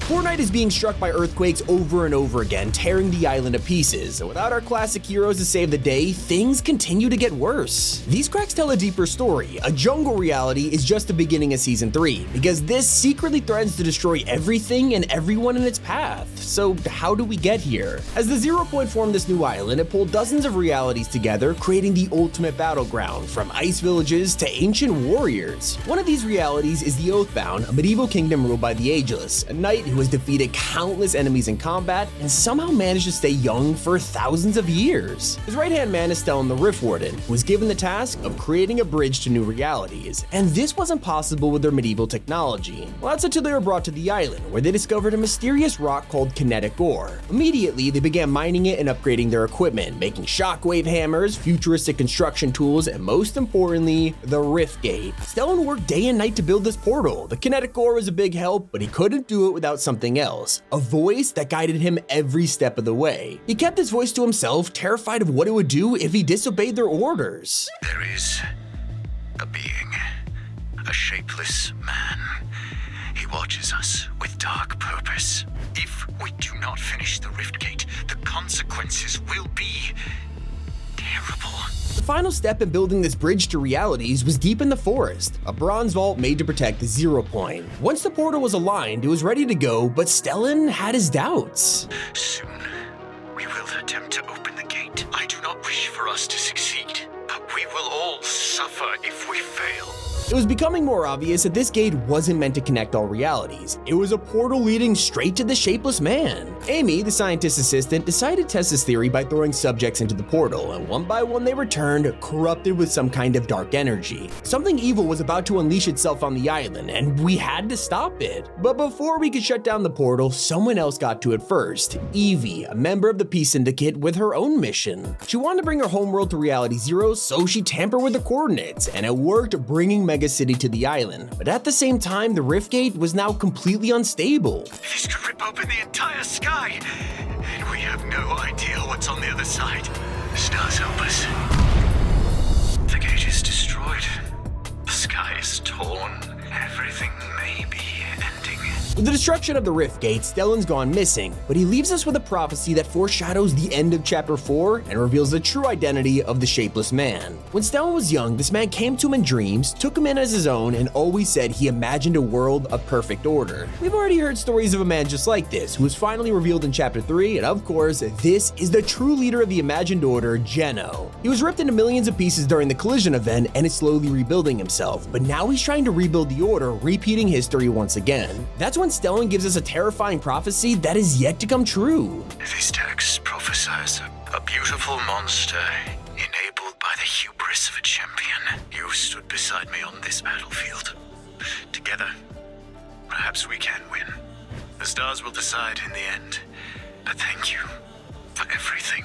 Fortnite is being struck by earthquakes over and over again, tearing the island to pieces. Without our classic heroes to save the day, things continue to get worse. These cracks tell a deeper story. A jungle reality is just the beginning of Season 3, because this secretly threatens to destroy everything and everyone in its path. So how do we get here? As the Zero Point formed this new island, it pulled dozens of realities together, creating the ultimate battleground, from ice villages to ancient warriors. One of these realities is the Oathbound, a medieval kingdom ruled by the Ageless, a knight who has defeated countless enemies in combat and somehow managed to stay young for thousands of years. His right-hand man is Stellan the Rift Warden, who was given the task of creating a bridge to new realities, and this wasn't possible with their medieval technology. Well, that's until they were brought to the island, where they discovered a mysterious rock called kinetic ore. Immediately, they began mining it and upgrading their equipment, making shockwave hammers, futuristic construction tools, and most importantly, the Rift Gate. Stellan worked day and night to build this portal. The kinetic ore was a big help, but he couldn't do it without something else, a voice that guided him every step of the way. He kept his voice to himself, terrified of what it would do if he disobeyed their orders. There is a being, a shapeless man. He watches us with dark purpose. If we do not finish the Rift Gate, the consequences will be terrible. The final step in building this bridge to realities was deep in the forest, a bronze vault made to protect the Zero Point. Once the portal was aligned, it was ready to go, but Stellan had his doubts. Soon, we will attempt to open the gate. I do not wish for us to succeed, but we will all suffer if we fail. It was becoming more obvious that this gate wasn't meant to connect all realities. It was a portal leading straight to the Shapeless Man. Amy, the scientist's assistant, decided to test this theory by throwing subjects into the portal, and one by one they returned, corrupted with some kind of dark energy. Something evil was about to unleash itself on the island, and we had to stop it. But before we could shut down the portal, someone else got to it first. Evie, a member of the Peace Syndicate with her own mission. She wanted to bring her homeworld to Reality Zero, so she tampered with the coordinates, and it worked, bringing Mega City to the island. But at the same time, the Rift Gate was now completely unstable. This could rip open the entire sky, and we have no idea what's on the other side. Stars help us. The gate is destroyed. The sky is torn. Everything may be ending. With the destruction of the Rift Gate, Stellan's gone missing, but he leaves us with a prophecy that foreshadows the end of Chapter 4 and reveals the true identity of the Shapeless Man. When Stellan was young, this man came to him in dreams, took him in as his own, and always said he imagined a world of perfect order. We've already heard stories of a man just like this, who was finally revealed in Chapter 3, and of course, this is the true leader of the imagined order, Geno. He was ripped into millions of pieces during the collision event and is slowly rebuilding himself, but now he's trying to rebuild the order, repeating history once again. That's when Stellan gives us a terrifying prophecy that is yet to come true. This text prophesies a beautiful monster enabled by the hubris of a champion. You stood beside me on this battlefield. Together, perhaps we can win. The stars will decide in the end. But thank you for everything,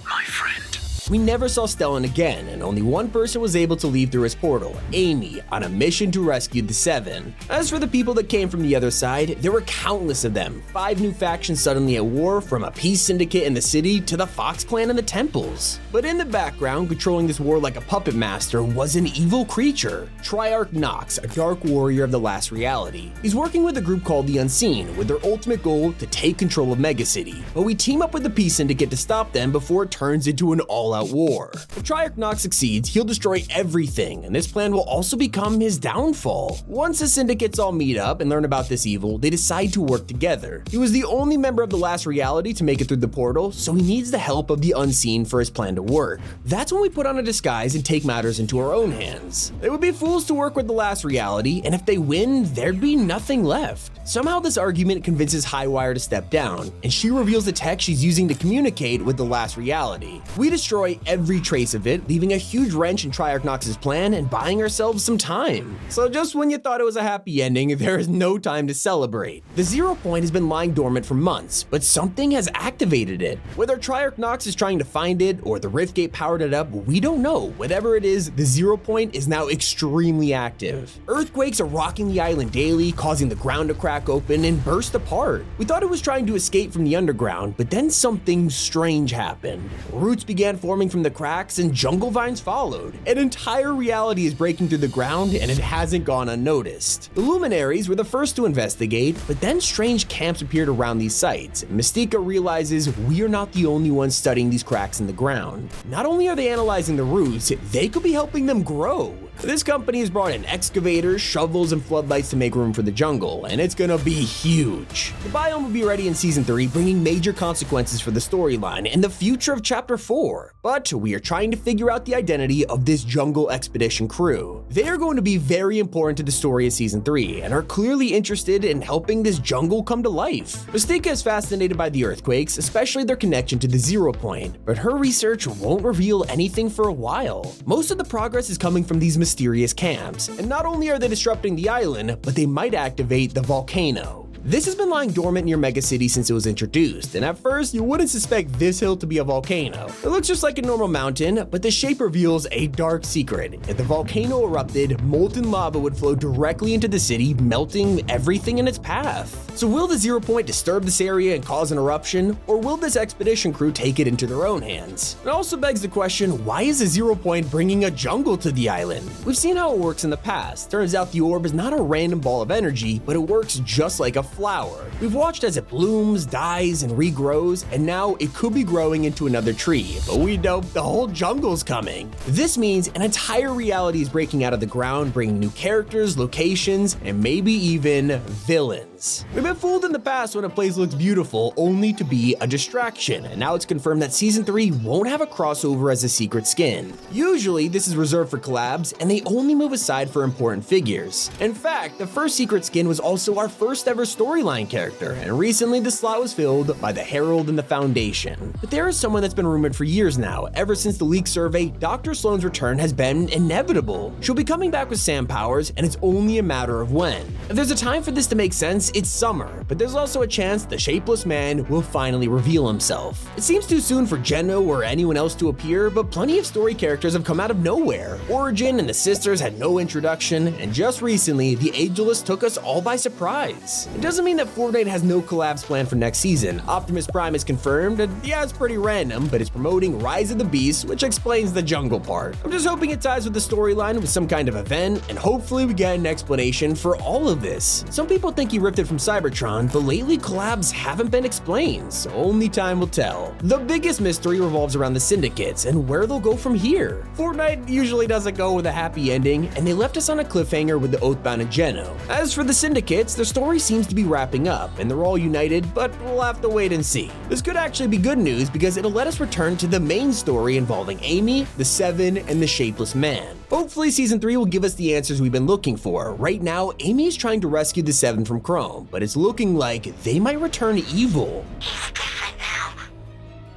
my friend. We never saw Stellan again, and only one person was able to leave through his portal, Amy, on a mission to rescue the Seven. As for the people that came from the other side, there were countless of them. 5 new factions suddenly at war, from a peace syndicate in the city to the Fox clan in the temples. But in the background, controlling this war like a puppet master, was an evil creature, Triarch Nox, a dark warrior of the last reality. He's working with a group called the Unseen, with their ultimate goal to take control of Mega City. But we team up with the peace syndicate to stop them before it turns into an all-out war. If Triarch Nox succeeds, he'll destroy everything, and this plan will also become his downfall. Once the syndicates all meet up and learn about this evil, they decide to work together. He was the only member of the last reality to make it through the portal, so he needs the help of the Unseen for his plan to work. That's when we put on a disguise and take matters into our own hands. They would be fools to work with the last reality, and if they win, there'd be nothing left. Somehow this argument convinces Highwire to step down, and she reveals the tech she's using to communicate with the last reality. We destroy every trace of it, leaving a huge wrench in Triarch Nox's plan and buying ourselves some time. So just when you thought it was a happy ending, there is no time to celebrate. The Zero Point has been lying dormant for months, but something has activated it. Whether Triarch Nox is trying to find it or the Riftgate powered it up, we don't know. Whatever it is, the Zero Point is now extremely active. Earthquakes are rocking the island daily, causing the ground to crack open and burst apart. We thought it was trying to escape from the underground, but then something strange happened. Roots began forming forming from the cracks and jungle vines followed. An entire reality is breaking through the ground and it hasn't gone unnoticed. The luminaries were the first to investigate, but then strange camps appeared around these sites. Mystica realizes we are not the only ones studying these cracks in the ground. Not only are they analyzing the roots, they could be helping them grow. This company has brought in excavators, shovels, and floodlights to make room for the jungle, and it's gonna be huge. The biome will be ready in Season 3, bringing major consequences for the storyline and the future of Chapter 4. But we are trying to figure out the identity of this jungle expedition crew. They are going to be very important to the story of Season 3, and are clearly interested in helping this jungle come to life. Mystica is fascinated by the earthquakes, especially their connection to the 0 point, but her research won't reveal anything for a while. Most of the progress is coming from these mysterious camps, and not only are they disrupting the island, but they might activate the volcano. This has been lying dormant near Mega City since it was introduced, and at first you wouldn't suspect this hill to be a volcano. It looks just like a normal mountain, but the shape reveals a dark secret. If the volcano erupted, molten lava would flow directly into the city, melting everything in its path. So will the 0 point disturb this area and cause an eruption, or will this expedition crew take it into their own hands? It also begs the question, why is the 0 point bringing a jungle to the island? We've seen how it works in the past. Turns out the orb is not a random ball of energy, but it works just like a flower. We've watched as it blooms, dies, and regrows, and now it could be growing into another tree, but we know the whole jungle's coming. This means an entire reality is breaking out of the ground, bringing new characters, locations, and maybe even villains. We've been fooled in the past when a place looks beautiful only to be a distraction, and now it's confirmed that Season 3 won't have a crossover as a secret skin. Usually this is reserved for collabs, and they only move aside for important figures. In fact, the first secret skin was also our first ever storyline character, and recently the slot was filled by the Herald and the Foundation. But there is someone that's been rumored for years now. Ever since the leak survey, Dr. Sloan's return has been inevitable. She'll be coming back with Sam powers, and it's only a matter of when. If there's a time for this to make sense, it's summer, but there's also a chance the Shapeless Man will finally reveal himself. It seems too soon for Geno or anyone else to appear, but plenty of story characters have come out of nowhere. Origin and the sisters had no introduction, and just recently, the Ageless took us all by surprise. It doesn't mean that Fortnite has no collabs planned for next season. Optimus Prime is confirmed, and yeah, it's pretty random, but it's promoting Rise of the Beast, which explains the jungle part. I'm just hoping it ties with the storyline with some kind of event, and hopefully we get an explanation for all of this. Some people think he ripped it from Cybertron, but lately collabs haven't been explained, so only time will tell. The biggest mystery revolves around the Syndicates and where they'll go from here. Fortnite usually doesn't go with a happy ending, and they left us on a cliffhanger with the Oathbound and Geno. As for the Syndicates, their story seems to be wrapping up, and they're all united, but we'll have to wait and see. This could actually be good news because it'll let us return to the main story involving Amy, the Seven, and the Shapeless Man. Hopefully Season 3 will give us the answers we've been looking for. Right now, Amy is trying to rescue the Seven from Chrome, but it's looking like they might return evil. He's different now.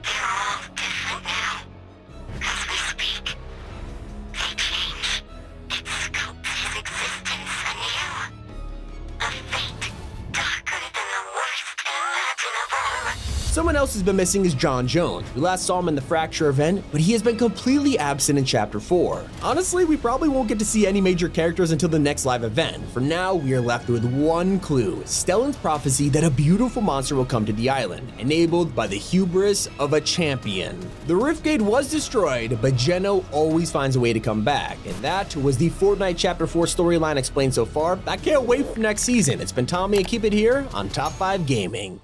They're all different now. As we speak, they change. It scopes his existence anew. A fate darker than the worst imaginable. Someone else has been missing is John Jones. We last saw him in the Fracture event, but he has been completely absent in Chapter 4. Honestly, we probably won't get to see any major characters until the next live event. For now, we are left with one clue, Stellan's prophecy that a beautiful monster will come to the island, enabled by the hubris of a champion. The Riftgate was destroyed, but Geno always finds a way to come back, and that was the Fortnite Chapter 4 storyline explained so far. I can't wait for next season. It's been Tommy, and keep it here on Top 5 Gaming.